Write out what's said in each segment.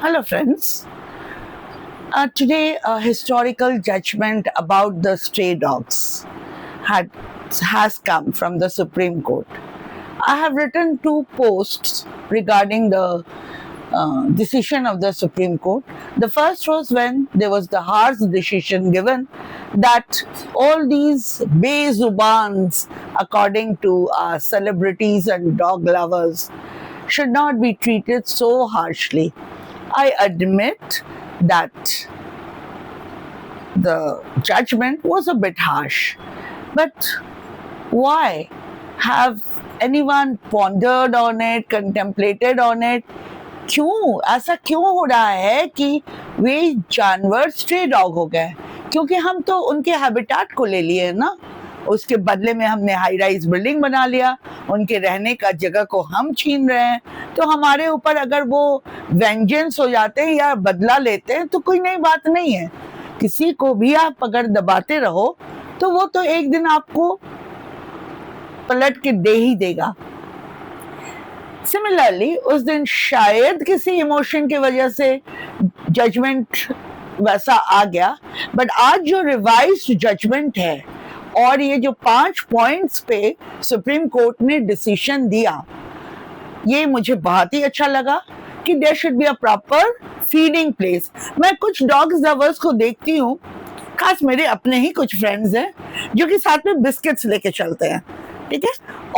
Hello, friends. Today, a historical judgment about the stray dogs has come from the Supreme Court. I have written 2 posts regarding the decision of the Supreme Court. The first was when there was the harsh decision given that all these bezubans, according to celebrities and dog lovers, should not be treated so harshly. I admit that the judgment was a bit harsh, but why? Have anyone pondered on it, contemplated on it? क्यों ऐसा क्यों हो रहा है कि वे जानवर stray dog हो गए? क्योंकि हम तो उनके हैबिटाट को ले लिए ना, उसके बदले में हमने हाई राइज बिल्डिंग बना लिया, उनके रहने का जगह को हम छीन रहे हैं। तो हमारे ऊपर अगर वो वेंजेंस हो जाते हैं या बदला लेते हैं तो कोई नई बात नहीं है। किसी को भी आप अगर दबाते रहो तो वो तो एक दिन आपको पलट के दे ही देगा। सिमिलरली उस दिन शायद किसी इमोशन की वजह से जजमेंट वैसा आ गया, बट आज जो रिवाइज्ड जजमेंट है और ये जो 5 पॉइंट्स पे सुप्रीम कोर्ट ने डिसीजन दिया, ये मुझे बहुत ही अच्छा लगा कि there should be a proper feeding place. मैं कुछ डॉग्स लवर्स को देखती हूँ, खास मेरे अपने ही कुछ फ्रेंड्स हैं जो कि साथ में बिस्किट्स लेके चलते हैं, ठीक है,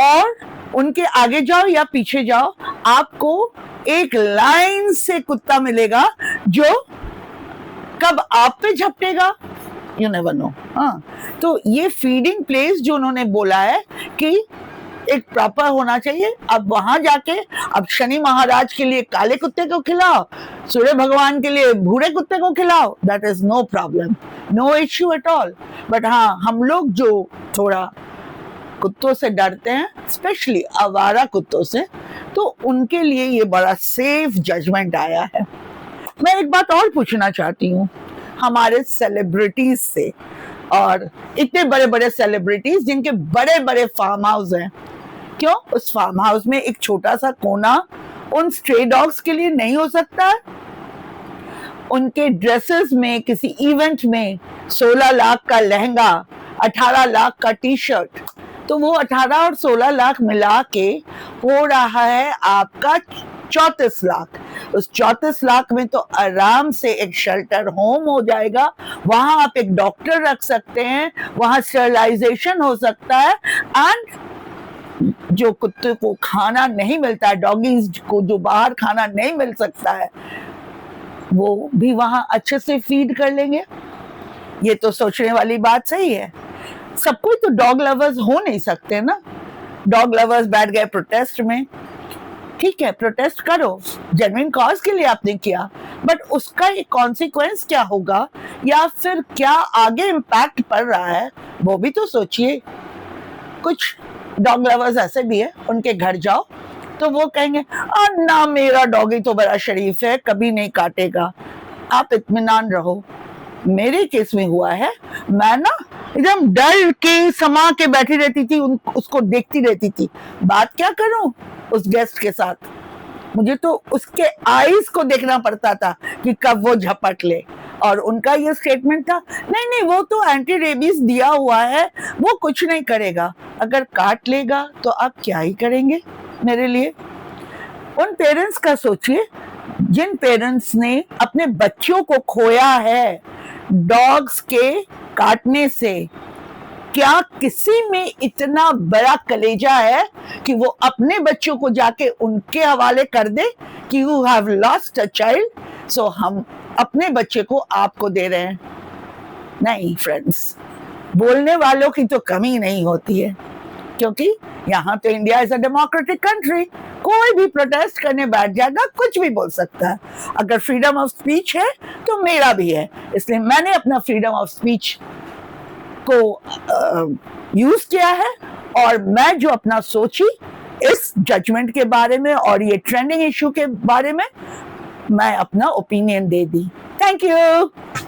और उनके आगे जाओ या पीछे जाओ आपको एक लाइन से कुत्ता मिलेगा जो कब आप पे झपटेगा यू नेवर नो। हाँ, तो ये फीडिंग प्लेस जो उन्होंने बोला है कि एक प्रॉपर होना चाहिए। अब वहां जाके अब शनि महाराज के लिए काले कुत्ते को खिलाओ, सूर्य भगवान के लिए भूरे कुत्ते को खिलाओ, that is no problem, no issue at all. But हाँ, हम लोग जो थोड़ा कुत्तों से डरते हैं, स्पेशली आवारा कुत्तों से, तो उनके लिए ये बड़ा सेफ जजमेंट आया है। मैं एक बात और पूछना चाहती हूँ हमारे सेलिब्रिटीज से, और इतने बड़े बड़े सेलिब्रिटीज जिनके बड़े बड़े फार्म हाउस हैं, क्यों उस फार्म हाउस में एक छोटा सा कोना उन स्ट्रे डॉग्स के लिए नहीं हो सकता है? उनके ड्रेसेस में किसी इवेंट में 16 लाख का लहंगा, 18 लाख का टी शर्ट, तो वो 18 और 16 लाख मिला के हो रहा है आपका 34 लाख। उस 34 लाख में तो आराम से एक शेल्टर होम हो जाएगा, वहां आप एक डॉक्टर रख सकते हैं, वहां स्टरलाइजेशन हो सकता है, एंड जो कुत्ते को खाना नहीं मिलता है, डॉगीज को जो बाहर खाना नहीं मिल सकता है, वो भी वहां अच्छे से फीड कर लेंगे। ये तो सोचने वाली बात सही है। सब कोई तो डॉग लवर्स हो नहीं सकते ना। डॉग लवर्स बैठ गए प्रोटेस्ट में, ठीक है, प्रोटेस्ट करो, जेन्युइन कॉज के लिए आपने किया, बट उसका एक कॉन्सिक्वेंस क्या होगा या फिर क्या आगे इम्पैक्ट पड़ रहा है वो भी तो सोचिए। कुछ डॉग लवर्स ऐसे भी है, उनके घर जाओ तो वो कहेंगे ना मेरा डॉगी तो बड़ा शरीफ है, कभी नहीं काटेगा। आप इत्मीनान रहो, मेरे केस में हुआ है, मैं ना एकदम डर के समा के बैठी रहती थी, उसको देखती रहती थी। बात क्या करूं उस गेस्ट के साथ, मुझे तो उसके आईज को देखना पड़ता था कि कब वो झपट ले। और उनका ये स्टेटमेंट था, नहीं नहीं वो तो एंटी रेबीज दिया हुआ है, वो कुछ नहीं करेगा, अगर काट लेगा तो आप क्या ही करेंगे मेरे लिए। उन पेरेंट्स का सोचिए जिन पेरेंट्स ने अपने बच्चों को खोया है डॉग्स के काटने से। क्या किसी में इतना बड़ा कलेजा है कि वो अपने बच्चों को जाके उनके हवाले कर दे कि you have lost a child, so हम अपने बच्चे को आपको दे रहे हैं? नहीं फ्रेंड्स, बोलने वालों की तो कमी नहीं होती है, क्योंकि यहाँ तो India is a democratic country, कोई भी प्रोटेस्ट करने बैठ जाएगा, कुछ भी बोल सकता है। अगर फ्रीडम ऑफ स्पीच है तो मेरा भी है, इसलिए मैंने अपना फ्रीडम ऑफ स्पीच को यूज किया है, और मैं जो अपना सोची इस जजमेंट के बारे में और ये ट्रेंडिंग इशू के बारे में, मैं अपना opinion they the. Thank you.